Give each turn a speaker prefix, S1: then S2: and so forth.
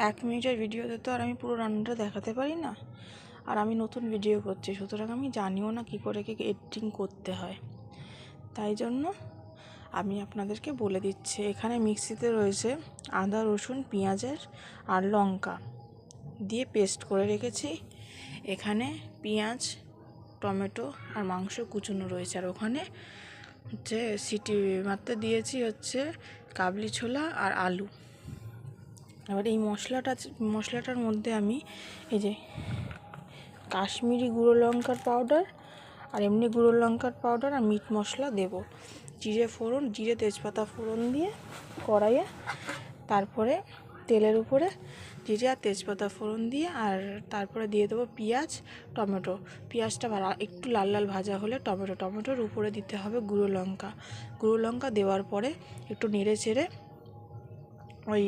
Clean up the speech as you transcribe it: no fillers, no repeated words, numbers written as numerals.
S1: 1 মিনিটের ভিডিওতে তো আর আমি পুরো রান্নাটা দেখাতে পারি না। আর আমি নতুন ভিডিও করছি, সুতরাং আমি জানিও না কী করে কি এডিটিং করতে হয়। তাই জন্য আমি আপনাদেরকে বলে দিচ্ছি। এখানে মিক্সিতে রয়েছে আদা, রসুন, পেঁয়াজের আর লঙ্কা দিয়ে পেস্ট করে রেখেছি। এখানে পেঁয়াজ, টমেটো আর মাংস কুচুনো রয়েছে। আর ওখানে হচ্ছে সিটি মারতে দিয়েছি হচ্ছে কাবলি ছোলা আর আলু। এবার এই মশলাটার মধ্যে আমি এই যে কাশ্মীরি গুঁড়ো লঙ্কার পাউডার আর এমনি গুঁড়ো লঙ্কার পাউডার আর মিট মশলা দেব। জিরে তেজপাতা ফোড়ন দিয়ে কড়াইয়ে, তারপরে তেলের উপরে জিরে আর তেজপাতা ফোড়ন দিয়ে, আর তারপরে দিয়ে দেবো পেঁয়াজ, টমেটো। পেঁয়াজটা একটু লাল লাল ভাজা হলে টমেটোর উপরে দিতে হবে গুঁড়ো লঙ্কা দেওয়ার পরে একটু নেড়ে চেড়ে ওই